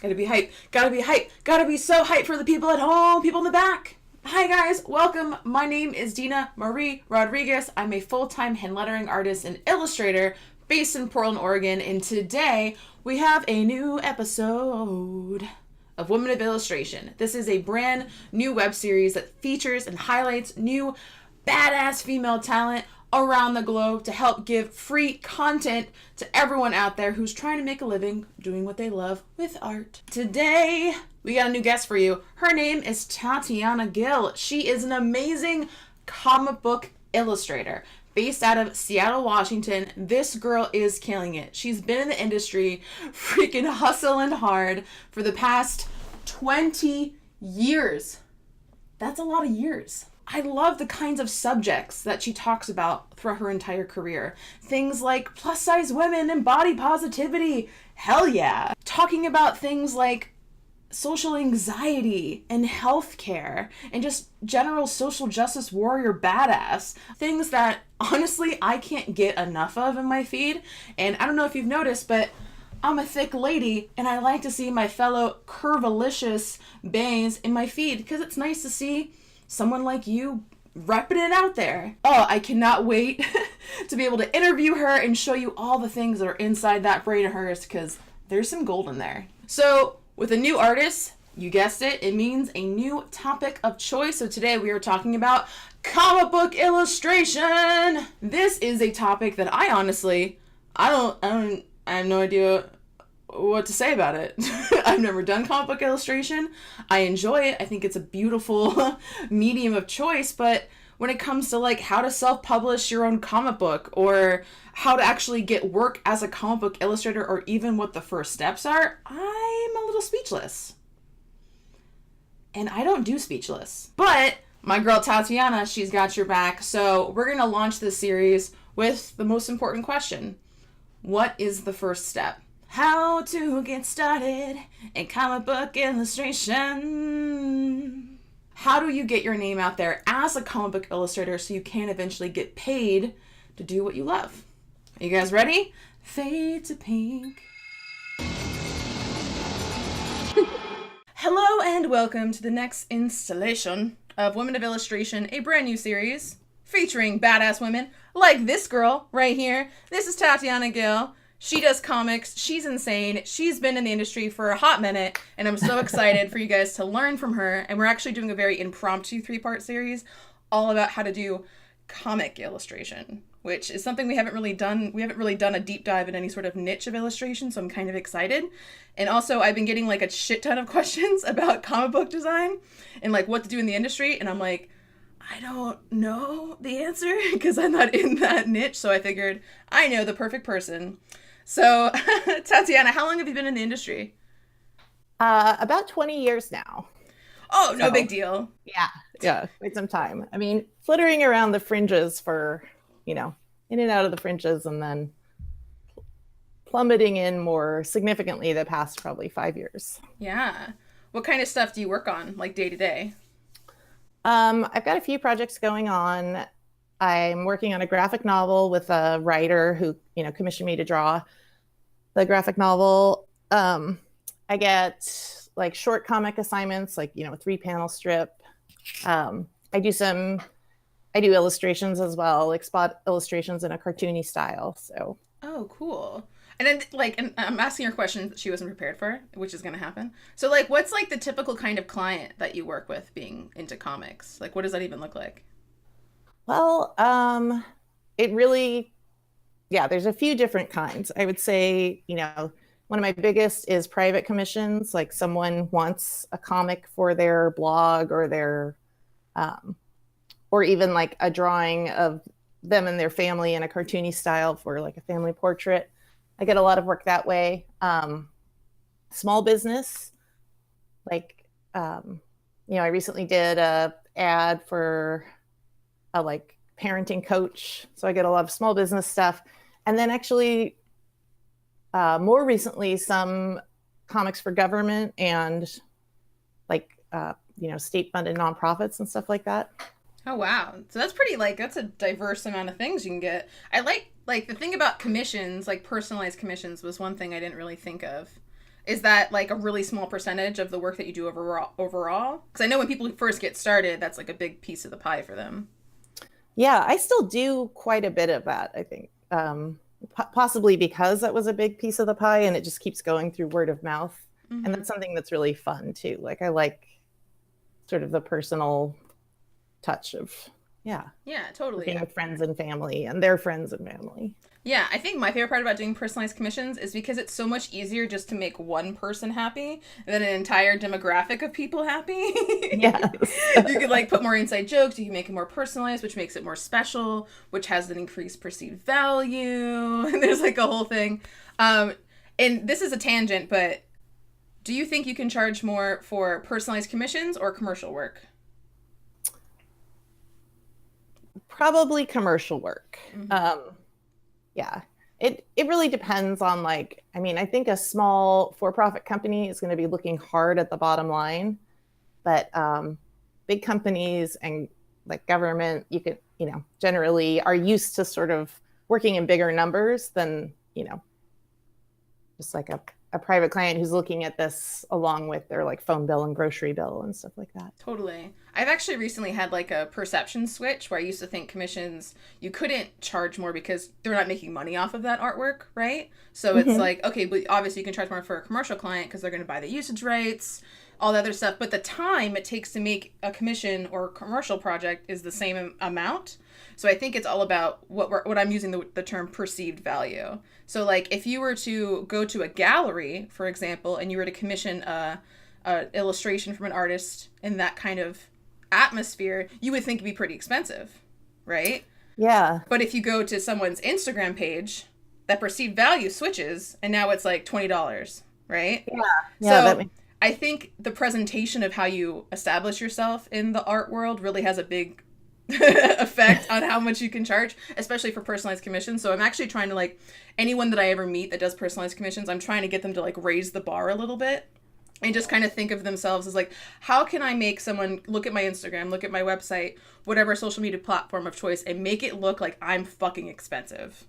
Gotta be hype. Gotta be hype. Gotta be so hype for the people at home, people in the back. Hi guys, welcome. My name is Dina Marie Rodriguez. I'm a full-time hand lettering artist and illustrator based in Portland, Oregon. And today we have a new episode of Women of Illustration. This is a brand new web series that features and highlights new badass female talent around the globe to help give free content to everyone out there who's trying to make a living doing what they love with art. Today, we got a new guest for you. Her name is Tatiana Gill. She is an amazing comic book illustrator based out of Seattle, Washington. This girl is killing it. She's been in the industry freaking hustling hard for the past 20 years. That's a lot of years. I love the kinds of subjects that she talks about throughout her entire career. Things like plus size women and body positivity. Hell yeah. Talking about things like social anxiety and healthcare and just general social justice warrior badass. Things that honestly I can't get enough of in my feed. And I don't know if you've noticed, but I'm a thick lady and I like to see my fellow curvilicious bays in my feed because it's nice to see someone like you repping it out there. Oh, I cannot wait to be able to interview her and show you all the things that are inside that brain of hers because there's some gold in there. So with a new artist, you guessed it, it means a new topic of choice. So today we are talking about comic book illustration. This is a topic that I honestly, I have no idea what to say about it. I've never done comic book illustration. I enjoy it. I think it's a beautiful medium of choice, but when it comes to like how to self-publish your own comic book or how to actually get work as a comic book illustrator or even what the first steps are, I'm a little speechless. And I don't do speechless. But my girl Tatiana, she's got your back. So we're going to launch this series with the most important question. What is the first step? How to get started in comic book illustration. How do you get your name out there as a comic book illustrator so you can eventually get paid to do what you love? Are you guys ready? Fade to pink. Hello and welcome to the next installation of Women of Illustration, a brand new series featuring badass women like this girl right here. This is Tatiana Gill. She does comics. She's insane. She's been in the industry for a hot minute, and I'm so excited for you guys to learn from her. And we're actually doing a very impromptu 3-part series all about how to do comic illustration, which is something we haven't really done. We haven't really done a deep dive in any sort of niche of illustration, so I'm kind of excited. And also, I've been getting like a shit ton of questions about comic book design and like what to do in the industry, and I'm like, I don't know the answer because I'm not in that niche, so I figured I know the perfect person. So, Tatiana, how long have you been in the industry? About 20 years now. Oh, no big deal. Yeah, quite some time. I mean, flittering around the fringes for, in and out of the fringes, and then plummeting in more significantly the past probably 5 years. Yeah. What kind of stuff do you work on, like day to day? I've got a few projects going on. I'm working on a graphic novel with a writer who, commissioned me to draw the graphic novel. I get like short comic assignments, like, a 3-panel strip. I do illustrations as well, like spot illustrations in a cartoony style. So. Oh, cool. And then and I'm asking her questions that she wasn't prepared for, which is going to happen. So like, what's like the typical kind of client that you work with being into comics? Like, what does that even look like? Well, it really, there's a few different kinds. I would say, one of my biggest is private commissions. Like someone wants a comic for their blog or their, or even like a drawing of them and their family in a cartoony style for like a family portrait. I get a lot of work that way. Small business, like, I recently did a ad for a like parenting coach. So I get a lot of small business stuff. And then actually more recently, some comics for government and like, state funded nonprofits and stuff like that. Oh, wow. So that's pretty that's a diverse amount of things you can get. I like the thing about commissions, like personalized commissions was one thing I didn't really think of. Is that like a really small percentage of the work that you do overall? Because I know when people first get started, that's like a big piece of the pie for them. Yeah, I still do quite a bit of that, I think. Possibly because that was a big piece of the pie and it just keeps going through word of mouth. And Mm-hmm. that's something that's really fun too. Like I like sort of the personal touch of, yeah, Yeah, totally. working with friends and family and their friends and family. Yeah, I think my favorite part about doing personalized commissions is because it's so much easier just to make one person happy than an entire demographic of people happy. Yes. You could like put more inside jokes, you can make it more personalized, which makes it more special, which has an increased perceived value. And there's like a whole thing. Um, and this is a tangent, but do you think you can charge more for personalized commissions or commercial work? Probably commercial work. Mm-hmm. Yeah. It really depends on like, I mean, I think a small for-profit company is going to be looking hard at the bottom line, but big companies and like government, you could, generally are used to sort of working in bigger numbers than, just like a private client who's looking at this along with their like phone bill and grocery bill and stuff like that. Totally. I've actually recently had like a perception switch where I used to think commissions you couldn't charge more because they're not making money off of that artwork, right? So it's Mm-hmm. like, okay, but obviously you can charge more for a commercial client because they're going to buy the usage rights, all the other stuff, but the time it takes to make a commission or a commercial project is the same amount. So I think it's all about what I'm using the term perceived value. So like if you were to go to a gallery, for example, and you were to commission a illustration from an artist in that kind of atmosphere, you would think it'd be pretty expensive, right? Yeah. But if you go to someone's Instagram page, that perceived value switches and now it's like $20, right? Yeah. Yeah. That So makes I think the presentation of how you establish yourself in the art world really has a big effect on how much you can charge, especially for personalized commissions. So I'm actually trying to like anyone that I ever meet that does personalized commissions, I'm trying to get them to like raise the bar a little bit and just kind of think of themselves as like, how can I make someone look at my Instagram, look at my website, whatever social media platform of choice, and make it look like I'm fucking expensive,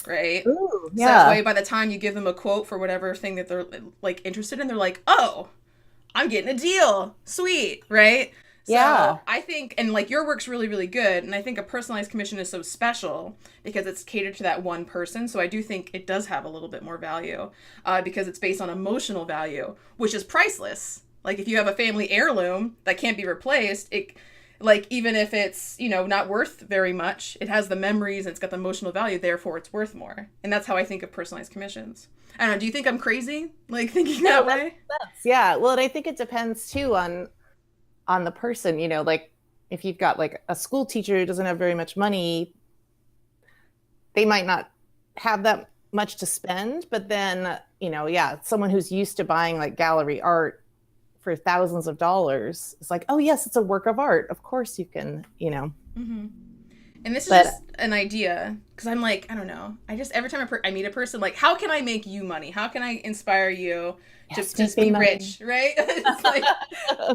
right? Ooh, So that yeah. way, by the time you give them a quote for whatever thing that they're like interested in, they're like, oh, I'm getting a deal. Sweet, right? So Yeah. I think, and like your work's really, really good. And I think a personalized commission is so special because it's catered to that one person. So I do think it does have a little bit more value because it's based on emotional value, which is priceless. Like if you have a family heirloom that can't be replaced, it like even if it's not worth very much, it has the memories and it's got the emotional value, therefore it's worth more. And that's how I think of personalized commissions. I don't know, do you think I'm crazy like thinking No, that that way? makes sense. Yeah. Well, and I think it depends too on the person, like if you've got like a school teacher who doesn't have very much money, they might not have that much to spend, but then, yeah, someone who's used to buying like gallery art for thousands of dollars, it's like, oh yes, it's a work of art. Of course you can. Mm-hmm. And this is But just an idea because I'm like, I don't know. I just every time I meet a person, like, how can I make you money? How can I inspire you to yes, just make me be money. rich, right? It's like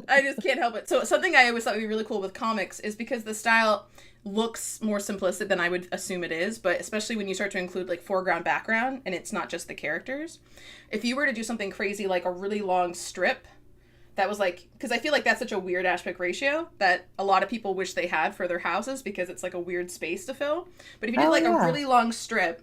I just can't help it. So something I always thought would be really cool with comics is because the style looks more simplistic than I would assume it is, but especially when you start to include like foreground background and it's not just the characters. If you were to do something crazy like a really long strip that was like, because I feel like that's such a weird aspect ratio that a lot of people wish they had for their houses because it's like a weird space to fill. But if you did Oh like a yeah. really long strip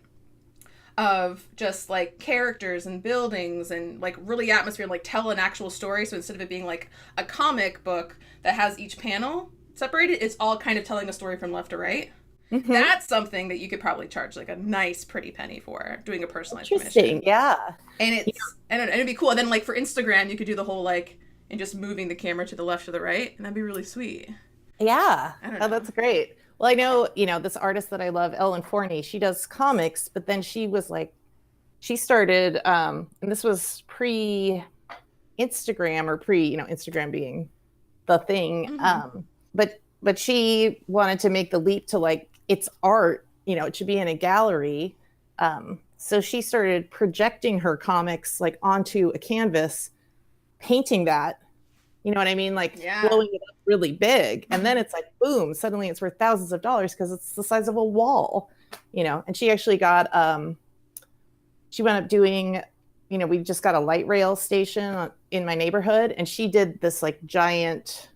of just like characters and buildings and like really atmosphere and like tell an actual story, so instead of it being like a comic book that has each panel separated, it's all kind of telling a story from left to right. Hmm. That's something that you could probably charge like a nice pretty penny for doing a personalized Interesting. commission. Yeah. And Yeah. and it'd be cool. And then like for Instagram, you could do the whole like and just moving the camera to the left or the right, and that'd be really sweet. Yeah. I don't Oh, know. that's great. Well, I know, this artist that I love, Ellen Forney, she does comics, but then she was like, she started, and this was pre Instagram or pre, Instagram being the thing. Mm-hmm. But she wanted to make the leap to like, it's art, it should be in a gallery. So she started projecting her comics like onto a canvas, painting that, you know what I mean? Like Yeah. blowing it up really big. And then it's like, boom, suddenly it's worth thousands of dollars because it's the size of a wall, and she actually got, she wound up doing we just got a light rail station in my neighborhood, and she did this like giant,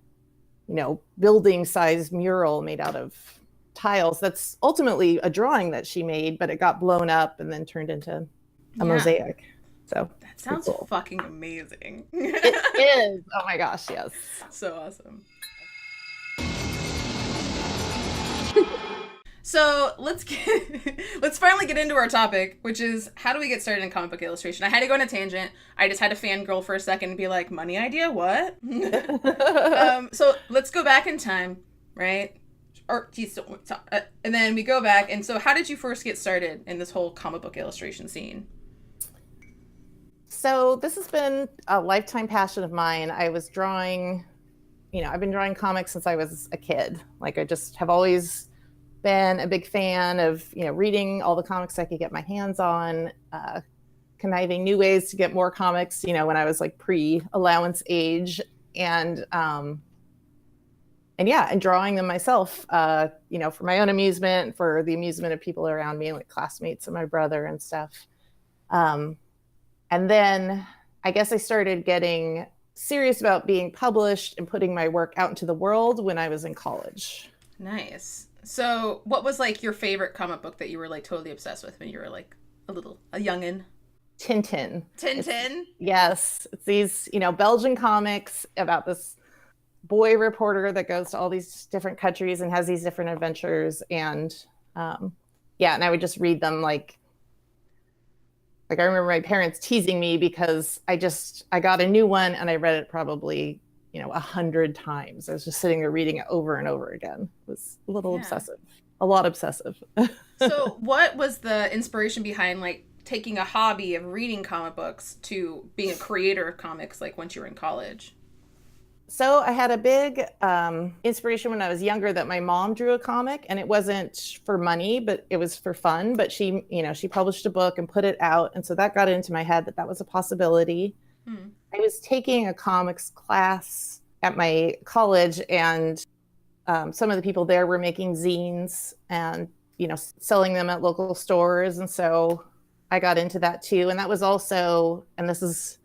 building size mural made out of tiles. That's ultimately a drawing that she made, but it got blown up and then turned into a mosaic. So that sounds cool. Fucking amazing. It is. Oh my gosh, yes. So awesome. So let's finally get into our topic, which is how do we get started in comic book illustration? I had to go on a tangent. I just had to fangirl for a second and be like, money idea, what? So let's go back in time, right? And then we go back. And so how did you first get started in this whole comic book illustration scene? So this has been a lifetime passion of mine. I was drawing, I've been drawing comics since I was a kid. Like I just have always been a big fan of, reading all the comics I could get my hands on, conniving new ways to get more comics, when I was like pre-allowance age, and drawing them myself, for my own amusement, for the amusement of people around me, like classmates and my brother and stuff. And then I guess I started getting serious about being published and putting my work out into the world when I was in college. Nice. So what was like your favorite comic book that you were like totally obsessed with when you were like a youngin'? Tintin. Tintin? Yes. It's these, Belgian comics about this boy reporter that goes to all these different countries and has these different adventures. And and I would just read them like I remember my parents teasing me because I got a new one and I read it probably 100 times. I was just sitting there reading it over and over again. It was a little obsessive, a lot obsessive. So what was the inspiration behind like taking a hobby of reading comic books to being a creator of comics, like once you were in college? So I had a big inspiration when I was younger that my mom drew a comic, and it wasn't for money, but it was for fun. But she published a book and put it out. And so that got into my head that was a possibility. I was taking a comics class at my college, and some of the people there were making zines and, selling them at local stores. And so I got into that too. And that was also, and this is,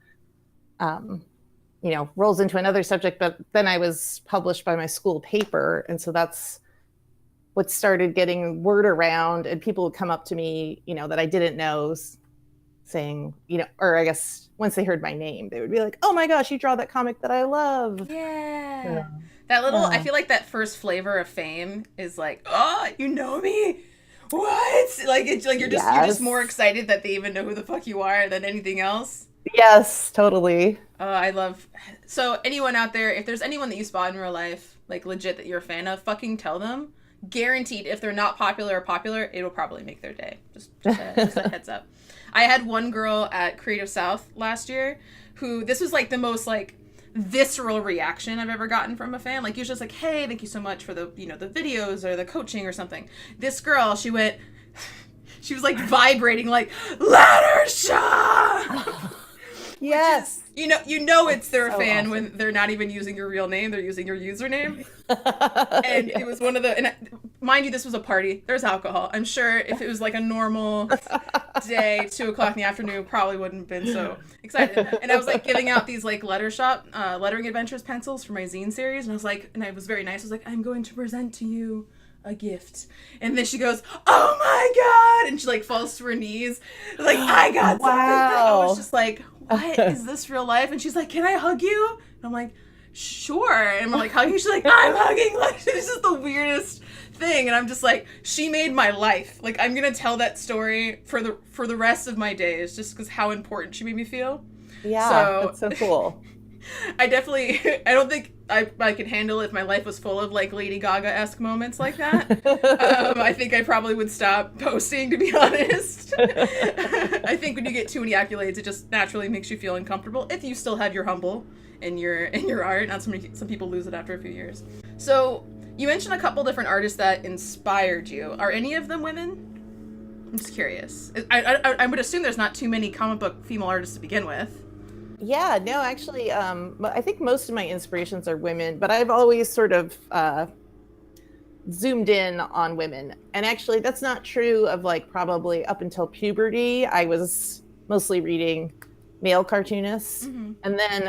rolls into another subject, but then I was published by my school paper. And so that's what started getting word around, and people would come up to me, that I didn't know, saying, or I guess once they heard my name, they would be like, oh my gosh, you draw that comic that I love. Yeah. That little, I feel like that first flavor of fame is like, oh, you know me? What? Like, it's like you're just more excited that they even know who the fuck you are than anything else. Yes, totally. So anyone out there, if there's anyone that you spot in real life, like legit that you're a fan of, fucking tell them. Guaranteed, if they're not popular, it'll probably make their day. Just a heads up. I had one girl at Creative South last year who, this was like the most like visceral reaction I've ever gotten from a fan. Like usually it's like, hey, thank you so much for the, the videos or the coaching or something. This girl, she was like vibrating like, let her shine! Yes. They're a fan awesome when they're not even using your real name, they're using your username. And it was one of and mind you, this was a party. There's alcohol. I'm sure if it was like a normal day, 2:00 in the afternoon, probably wouldn't have been so excited. And I was like giving out these like lettering adventures pencils for my zine series. And I was like, and I was very nice. I was like, I'm going to present to you a gift. And then she goes, oh my God. And she like falls to her knees. Like, I got something. I was just like, what is this real life? And she's like, can I hug you? And I'm like, sure. And we're like hugging. She's like, I'm hugging. Like, this is the weirdest thing. And I'm just like, she made my life. Like, I'm gonna tell that story for the rest of my days, just because how important she made me feel. Yeah, that's so cool. I don't think I could handle it if my life was full of like Lady Gaga-esque moments like that. I think I probably would stop posting, to be honest. I think when you get too many accolades, it just naturally makes you feel uncomfortable. If you still have your humble in your art, not some people lose it after a few years. So you mentioned a couple different artists that inspired you. Are any of them women? I'm just curious. I would assume there's not too many comic book female artists to begin with. Yeah, no, actually, I think most of my inspirations are women, but I've always sort of zoomed in on women. And actually, that's not true of like probably up until puberty. I was mostly reading male cartoonists. Mm-hmm. And then,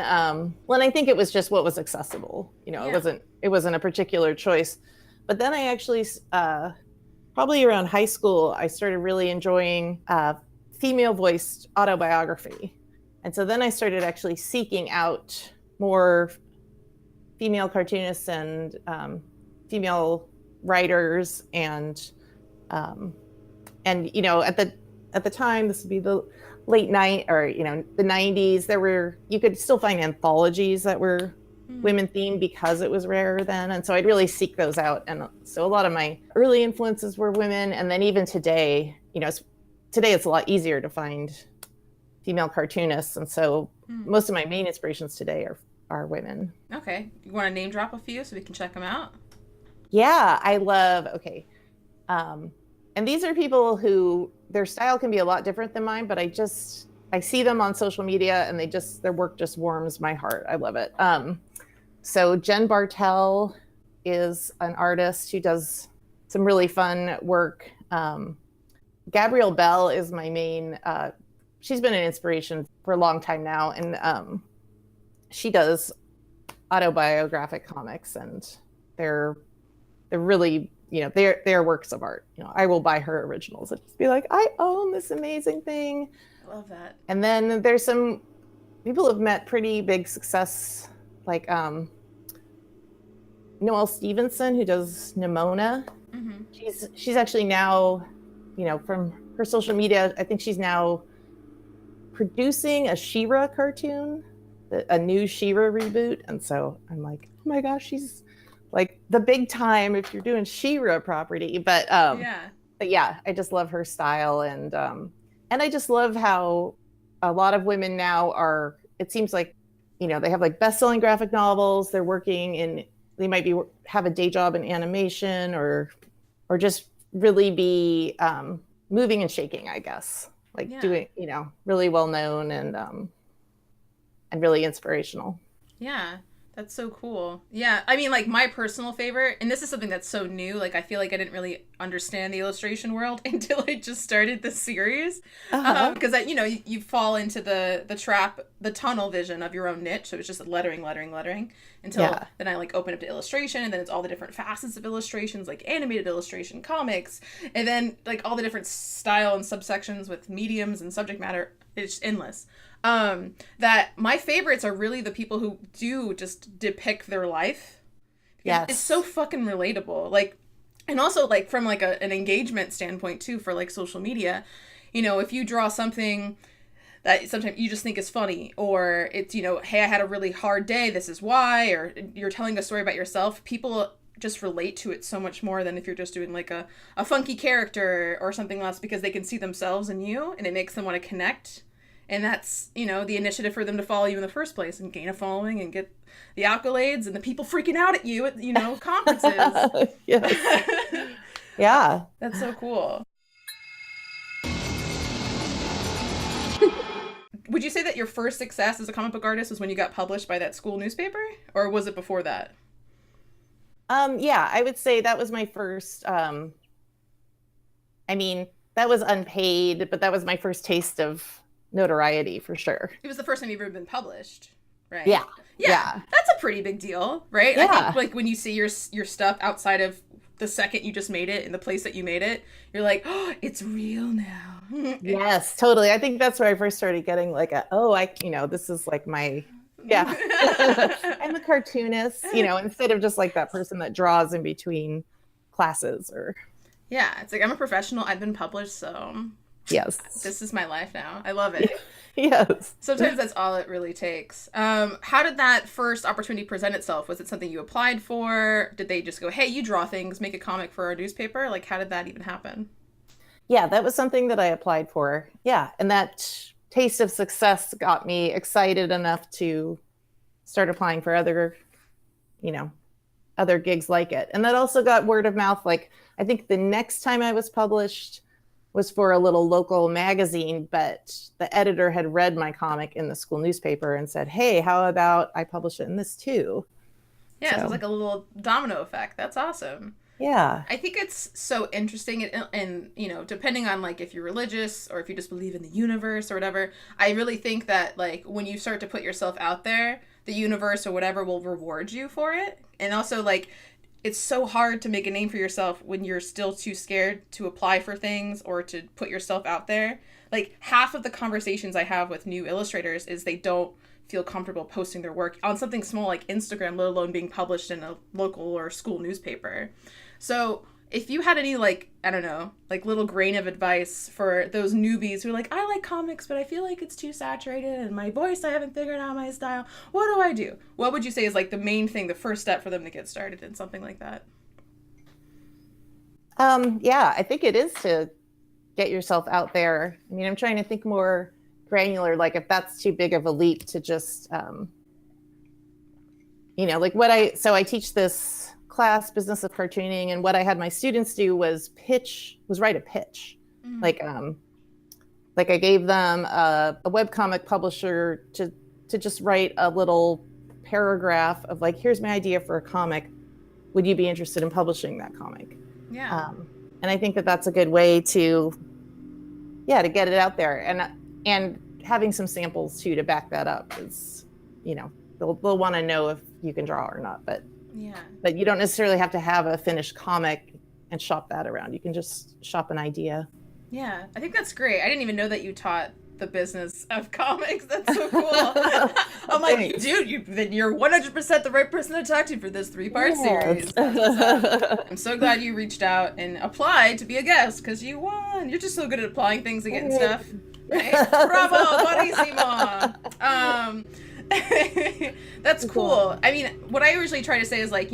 well, and I think it was just what was accessible. Yeah. It wasn't a particular choice. But then I actually, probably around high school, I started really enjoying female voiced autobiography. And so then I started actually seeking out more female cartoonists and female writers and at the time, this would be the late night or the 90s, you could still find anthologies that were women themed because it was rarer then, and so I'd really seek those out. And so a lot of my early influences were women, and then even today, today it's a lot easier to find female cartoonists, and so most of my main inspirations today are women. Okay, you want to name drop a few so we can check them out? Yeah, I love. Okay, and these are people who their style can be a lot different than mine, but I see them on social media, and their work just warms my heart. I love it. So Jen Bartel is an artist who does some really fun work. Gabrielle Bell is my main. She's been an inspiration for a long time now, and she does autobiographic comics, and they're really, they're works of art. I will buy her originals and just be like, I own this amazing thing. I love that. And then there's some people who've met pretty big success, like Noelle Stevenson, who does Nimona. Mm-hmm. She's actually now, from her social media, I think she's now producing a She-Ra cartoon, a new She-Ra reboot. And so I'm like, oh my gosh, she's like the big time if you're doing She-Ra property. But yeah, I just love her style, and I just love how a lot of women now are. It seems like, they have like best-selling graphic novels. They're working they might have a day job in animation, or just really be moving and shaking, I guess. Like doing, really well known and really inspirational. Yeah, that's so cool. Yeah, I mean, like, my personal favorite, and this is something that's so new, like, I feel like I didn't really understand the illustration world until I just started this series. Because, you fall into the trap, the tunnel vision of your own niche. So it's just lettering, until then I, like, open up to illustration, and then it's all the different facets of illustrations, like animated illustration, comics, and then, like, all the different style and subsections with mediums and subject matter. It's endless. That my favorites are really the people who do just depict their life. Yes. It's so fucking relatable. Like, and also, like, from like an engagement standpoint too, for like social media, if you draw something that sometimes you just think is funny, or it's, hey, I had a really hard day, this is why, or you're telling a story about yourself, people just relate to it so much more than if you're just doing like a funky character or something else, because they can see themselves in you, and it makes them want to connect. And that's, the initiative for them to follow you in the first place and gain a following and get the accolades and the people freaking out at you at, conferences. Yes. Yeah. That's so cool. Would you say that your first success as a comic book artist was when you got published by that school newspaper? Or was it before that? Yeah, I would say that was my first, that was unpaid, but that was my first taste of notoriety for sure. It was the first time you've ever been published, right? Yeah. That's a pretty big deal, right? Yeah. I think, like, when you see your stuff outside of the second you just made it in the place that you made it, you're like, oh, it's real now. Yes, totally. I think that's where I first started getting like this is like my, yeah. I'm a cartoonist, instead of just like that person that draws in between classes or. Yeah, it's like, I'm a professional. I've been published, so yes, this is my life now. I love it. Yes. Sometimes that's all it really takes. How did that first opportunity present itself? Was it something you applied for? Did they just go, hey, you draw things, make a comic for our newspaper? Like, how did that even happen? Yeah, that was something that I applied for. Yeah, and that taste of success got me excited enough to start applying for other gigs like it. And that also got word of mouth. Like, I think the next time I was published was for a little local magazine, but the editor had read my comic in the school newspaper and said, hey, how about I publish it in this too? Yeah, so it's like a little domino effect. That's awesome. Yeah. I think it's so interesting, and you know, depending on like if you're religious or if you just believe in the universe or whatever, I really think that like when you start to put yourself out there, the universe or whatever will reward you for it. And also like it's so hard to make a name for yourself when you're still too scared to apply for things or to put yourself out there. Like half of the conversations I have with new illustrators is they don't feel comfortable posting their work on something small like Instagram, let alone being published in a local or school newspaper. So if you had any like, I don't know, like little grain of advice for those newbies who are like, I like comics, but I feel like it's too saturated and my voice, I haven't figured out my style. What do I do? What would you say is like the main thing, the first step for them to get started in something like that? Yeah, I think it is to get yourself out there. I mean, I'm trying to think more granular, like if that's too big of a leap to just, like I teach this class, business of cartooning, and what I had my students do was write a pitch. Mm-hmm. Like I gave them a webcomic publisher to just write a little paragraph of like, here's my idea for a comic. Would you be interested in publishing that comic? Yeah. And I think that that's a good way to get it out there, and having some samples too to back that up is, they'll want to know if you can draw or not, but you don't necessarily have to have a finished comic and shop that around. You can just shop an idea. Yeah, I think that's great. I didn't even know that you taught the business of comics. That's so cool. I'm like, dude, you're 100% the right person to talk to for this 3-part series. I'm so glad you reached out and applied to be a guest because you won. You're just so good at applying things and getting stuff. Right? Bravo, buenísimo. That's cool. I mean, what I usually try to say is like,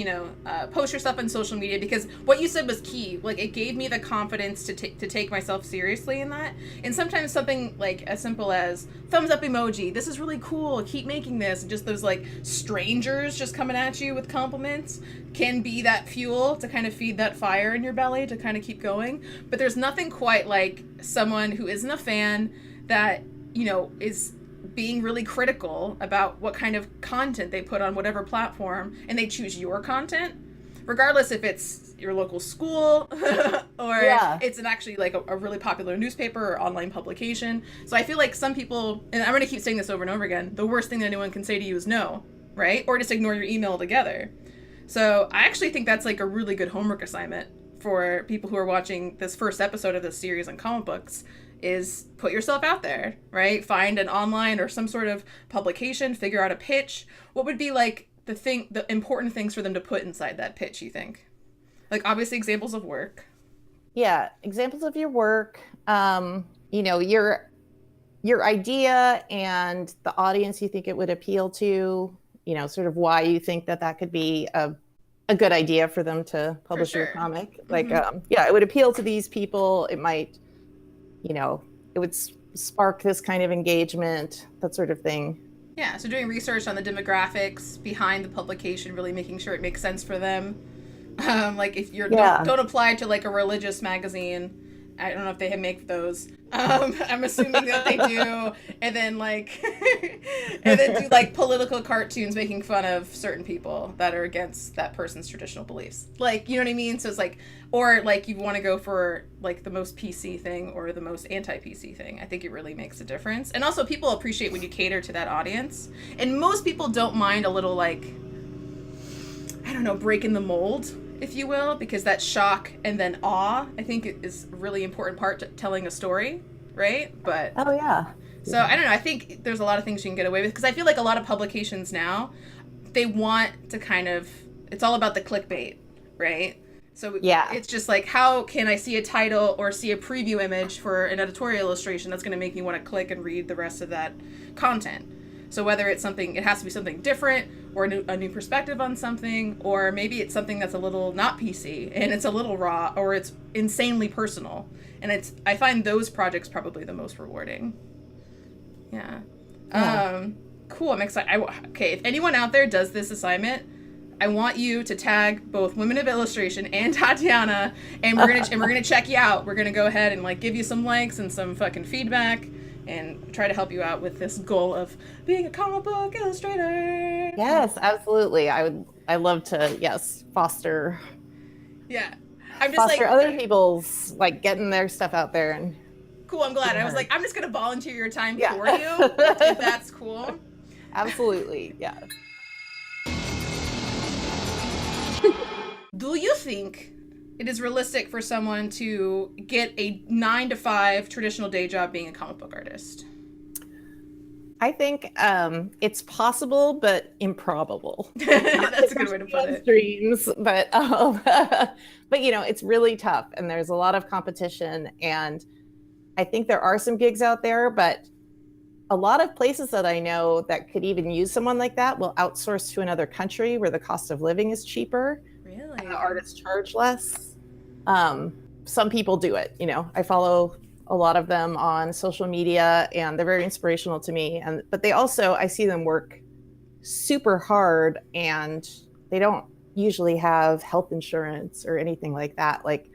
post your stuff on social media, because what you said was key. Like it gave me the confidence to take myself seriously in that. And sometimes something like as simple as thumbs up emoji, this is really cool, keep making this, and just those like strangers just coming at you with compliments can be that fuel to kind of feed that fire in your belly to kind of keep going. But there's nothing quite like someone who isn't a fan that, is being really critical about what kind of content they put on whatever platform, and they choose your content, regardless if it's your local school or it's actually like a really popular newspaper or online publication. So I feel like some people, and I'm going to keep saying this over and over again, the worst thing that anyone can say to you is no, right? Or just ignore your email altogether. So I actually think that's like a really good homework assignment for people who are watching this first episode of this series on comic books, is put yourself out there, right? Find an online or some sort of publication, figure out a pitch. What would be like the important things for them to put inside that pitch, you think? Like obviously examples of work. Yeah, examples of your work, your idea and the audience you think it would appeal to, sort of why you think that could be a good idea for them to publish your comic. Like, it would appeal to these people. It might, it would spark this kind of engagement, that sort of thing. Yeah, so doing research on the demographics behind the publication, really making sure it makes sense for them. Like if you're don't apply to like a religious magazine. I don't know if they make those. I'm assuming that they do. And then do like political cartoons making fun of certain people that are against that person's traditional beliefs. Like, you know what I mean? So it's like, or like you want to go for like the most PC thing or the most anti-PC thing. I think it really makes a difference. And also people appreciate when you cater to that audience. And most people don't mind a little like, I don't know, breaking the mold, if you will, because that shock and then awe, I think is a really important part to telling a story, right? But so I don't know, I think there's a lot of things you can get away with, because I feel like a lot of publications now, they want to kind of, it's all about the clickbait, right? So it's just like, how can I see a title or see a preview image for an editorial illustration that's going to make me want to click and read the rest of that content? So whether it's something, it has to be something different, or a new perspective on something, or maybe it's something that's a little not PC and it's a little raw, or it's insanely personal. And I find those projects probably the most rewarding. Yeah. Cool. I'm excited. Okay. If anyone out there does this assignment, I want you to tag both Women of Illustration and Tatiana, and we're gonna check you out. We're gonna go ahead and like give you some likes and some fucking feedback, and try to help you out with this goal of being a comic book illustrator. Yes, absolutely. I love to, foster Yeah. I'm just Foster like, other people's, like, getting their stuff out there and cool, I'm glad. being I was heard. like, I'm just going to volunteer your time Yeah. for you, if that's cool. Absolutely. Yeah. Do you think it is realistic for someone to get a 9 to 5 traditional day job being a comic book artist? I think it's possible, but improbable. That's a good way to put it. Dreams, but but you know, it's really tough, and there's a lot of competition. And I think there are some gigs out there, but a lot of places that I know that could even use someone like that will outsource to another country where the cost of living is cheaper. Really? And the artists charge less. Some people do it. You know, I follow a lot of them on social media, and they're very inspirational to me. And but they also, I see them work super hard, and they don't usually have health insurance or anything like that. Like,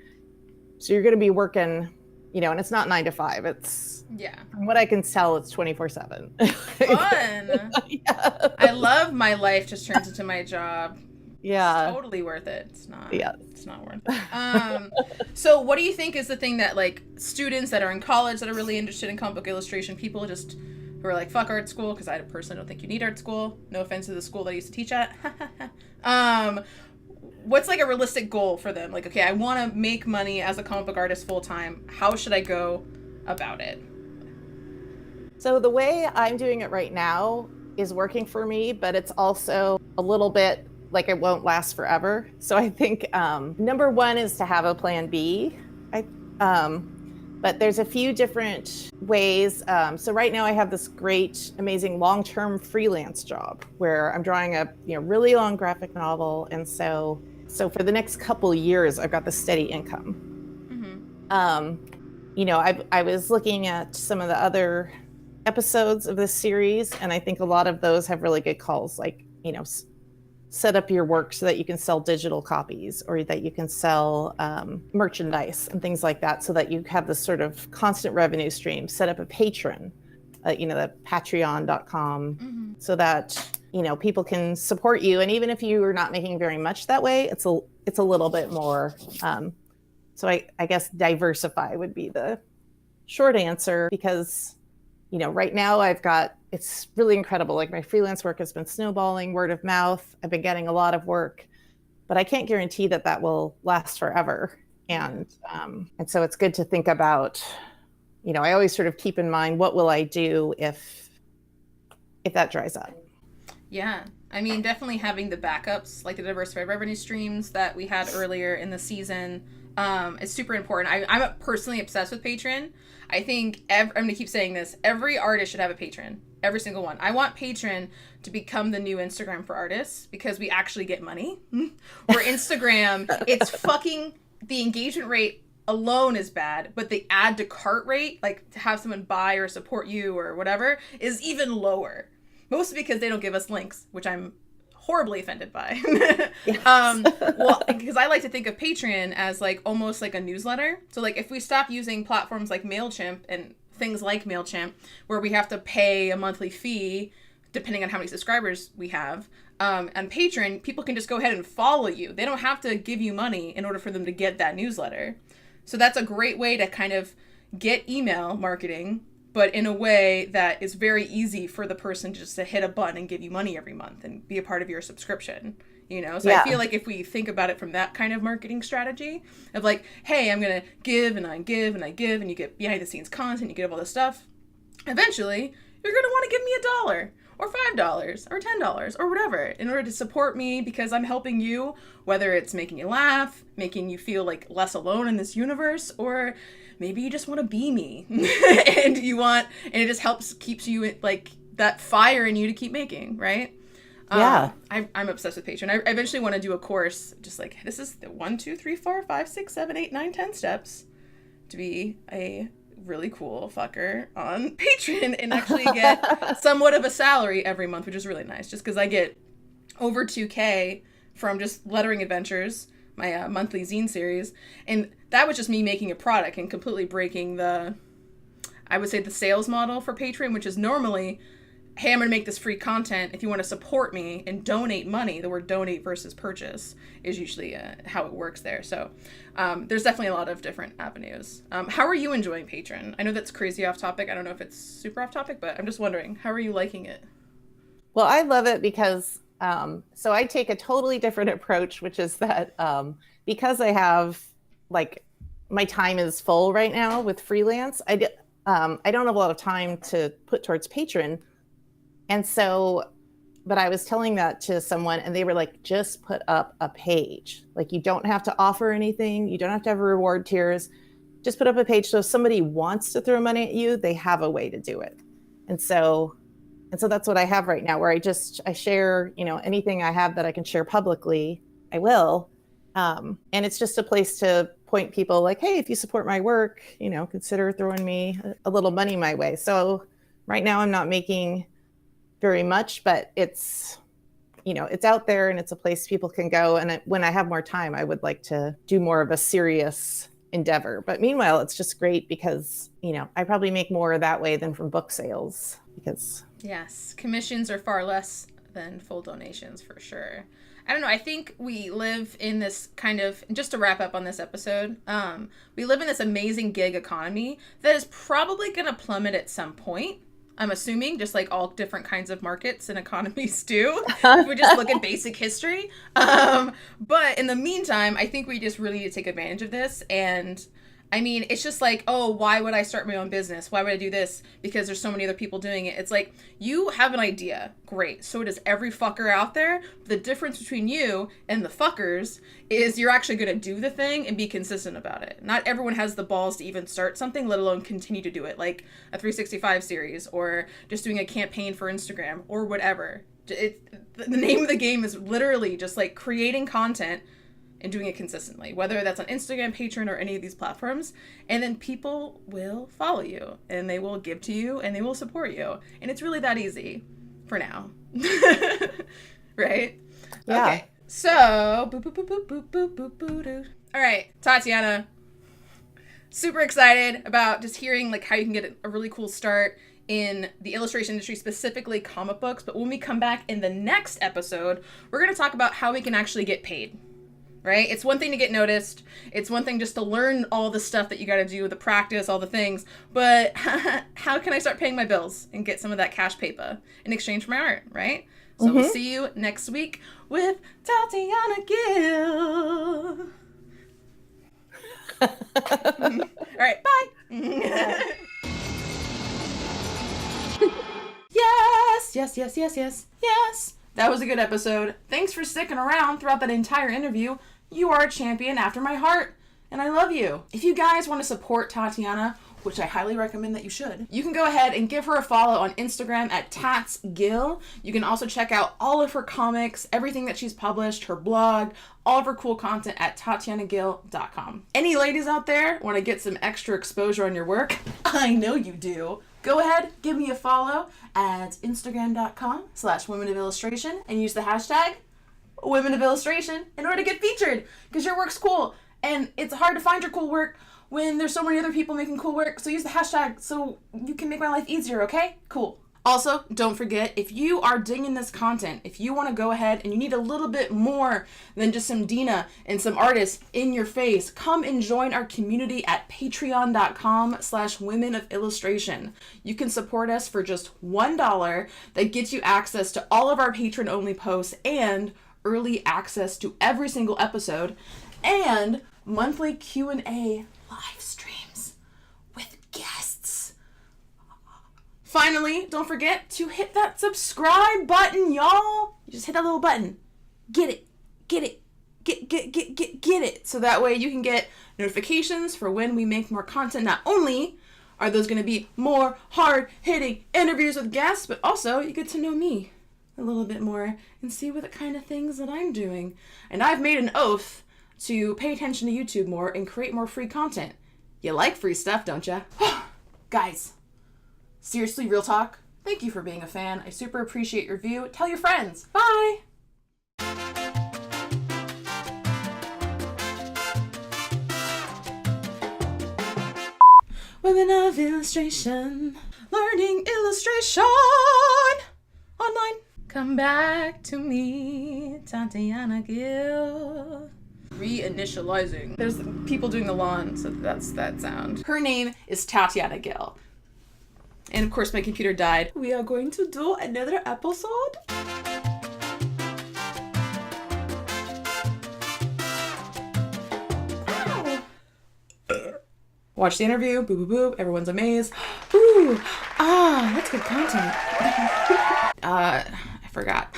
so you're going to be working, you know, and it's not 9 to 5. It's, Yeah. from what I can tell, it's 24/7. Fun. Yeah. I love my life just turns into my job. Yeah. It's totally worth it. It's not. Yeah. It's not worth it. So what do you think is the thing that, like, students that are in college that are really interested in comic book illustration, people just who are like, fuck art school, because I personally don't think you need art school. No offense to the school that I used to teach at. What's like a realistic goal for them? Like, okay, I want to make money as a comic book artist full time. How should I go about it? So the way I'm doing it right now is working for me, but it's also a little bit like it won't last forever. So I think number one is to have a plan B. But there's a few different ways. So right now I have this great, amazing long-term freelance job where I'm drawing a really long graphic novel, and so for the next couple of years I've got the steady income. Mm-hmm. I was looking at some of the other episodes of this series, and I think a lot of those have really good calls, like, set up your work so that you can sell digital copies, or that you can sell merchandise and things like that, so that you have this sort of constant revenue stream. Set up a Patreon, the patreon.com, mm-hmm. so that people can support you, and even if you are not making very much that way, it's a little bit more. So I guess diversify would be the short answer, because right now it's really incredible. Like, my freelance work has been snowballing, word of mouth. I've been getting a lot of work, but I can't guarantee that will last forever. And so it's good to think about, I always sort of keep in mind, what will I do if that dries up? Yeah. I mean, definitely having the backups, like the diversified revenue streams that we had earlier in the season, is super important. I'm personally obsessed with Patreon. I think I'm going to keep saying this. Every artist should have a patron. Every single one. I want Patreon to become the new Instagram for artists, because we actually get money. Where Instagram, it's fucking, the engagement rate alone is bad, but the add to cart rate, like to have someone buy or support you or whatever, is even lower. Mostly because they don't give us links, which I'm horribly offended by. Well, because I like to think of Patreon as like almost like a newsletter. So like, if we stop using platforms like MailChimp and things like MailChimp, where we have to pay a monthly fee depending on how many subscribers we have, on Patreon, people can just go ahead and follow you. They don't have to give you money in order for them to get that newsletter. So that's a great way to kind of get email marketing, but in a way that is very easy for the person just to hit a button and give you money every month and be a part of your subscription, So yeah. I feel like if we think about it from that kind of marketing strategy of like, hey, I'm going to give and I give and I give, and you get behind the scenes content, you get all this stuff, eventually you're going to want to give me $1 or $5 or $10 or whatever in order to support me, because I'm helping you, whether it's making you laugh, making you feel like less alone in this universe, or maybe you just want to be me and it just keeps you like that fire in you to keep making, right? Yeah. I'm obsessed with Patreon. I eventually want to do a course, just like, this is the 1, 2, 3, 4, 5, 6, 7, 8, 9, 10 steps to be a really cool fucker on Patreon and actually get somewhat of a salary every month, which is really nice, just because I get over $2,000 from just lettering adventures, my monthly zine series, and that was just me making a product and completely breaking the sales model for Patreon, which is normally hey, I'm going to make this free content. If you want to support me and donate money, the word donate versus purchase is usually how it works there. So there's definitely a lot of different avenues. How are you enjoying Patreon? I know that's crazy off topic. I don't know if it's super off topic, but I'm just wondering, how are you liking it? Well, I love it because so I take a totally different approach, which is that because I have like my time is full right now with freelance, I don't have a lot of time to put towards Patreon. And so, but I was telling that to someone and they were like, just put up a page. Like, you don't have to offer anything. You don't have to have reward tiers. Just put up a page. So if somebody wants to throw money at you, they have a way to do it. And so that's what I have right now, where I share, anything I have that I can share publicly, I will. And it's just a place to point people like, hey, if you support my work, consider throwing me a little money my way. So right now I'm not making very much, but it's out there and it's a place people can go. And when I have more time, I would like to do more of a serious endeavor. But meanwhile, it's just great because, I probably make more that way than from book sales because. Yes, commissions are far less than full donations for sure. I don't know. I think we live in this kind of, just to wrap up on this episode, we live in this amazing gig economy that is probably going to plummet at some point. I'm assuming, just like all different kinds of markets and economies do, if we just look at basic history. But in the meantime, I think we just really need to take advantage of this. And I mean, it's just like, oh, why would I start my own business? Why would I do this? Because there's so many other people doing it. It's like, you have an idea. Great. So does every fucker out there. The difference between you and the fuckers is you're actually going to do the thing and be consistent about it. Not everyone has the balls to even start something, let alone continue to do it. Like a 365 series or just doing a campaign for Instagram or whatever. The name of the game is literally just like creating content and doing it consistently, whether that's on Instagram, Patreon, or any of these platforms. And then people will follow you and they will give to you and they will support you. And it's really that easy for now. Right? Yeah. Okay. So, boop, boop, boop, boop, boop, boop, boop, boop, doo. All right, Tatiana, super excited about just hearing like how you can get a really cool start in the illustration industry, specifically comic books. But when we come back in the next episode, we're going to talk about how we can actually get paid. Right? It's one thing to get noticed. It's one thing just to learn all the stuff that you got to do, the practice, all the things. But how can I start paying my bills and get some of that cash paper in exchange for my art, right? So We'll see you next week with Tatiana Gill. All right, bye. Yes. That was a good episode. Thanks for sticking around throughout that entire interview. You are a champion after my heart, and I love you. If you guys want to support Tatiana, which I highly recommend that you should, you can go ahead and give her a follow on Instagram at tatsgill. You can also check out all of her comics, everything that she's published, her blog, all of her cool content at tatianagill.com. Any ladies out there want to get some extra exposure on your work? I know you do. Go ahead, give me a follow at instagram.com/women of illustration and use the hashtag women of illustration in order to get featured, because your work's cool and it's hard to find your cool work when there's so many other people making cool work. So use the hashtag so you can make my life easier, okay? Cool. Also, don't forget, if you are digging this content, if you want to go ahead and you need a little bit more than just some Dina and some artists in your face, come and join our community at patreon.com/women of illustration. You can support us for just $1 that gets you access to all of our patron-only posts and early access to every single episode and monthly Q&A live streams with guests. Finally, don't forget to hit that subscribe button, y'all. You just hit that little button. Get it. Get it. So that way you can get notifications for when we make more content. Not only are those going to be more hard-hitting interviews with guests, but also you get to know me a little bit more and see what kind of things that I'm doing. And I've made an oath to pay attention to YouTube more and create more free content. You like free stuff, don't ya? Guys, seriously, real talk, thank you for being a fan. I super appreciate your view. Tell your friends. Bye! Women of illustration. learning illustration online. Come back to me, Tatiana Gill. Reinitializing. There's people doing the lawn, so that's that sound. Her name is Tatiana Gill. And of course my computer died. We are going to do another episode. Watch the interview, boop boop boop, everyone's amazed. Ooh, that's good content. I forgot.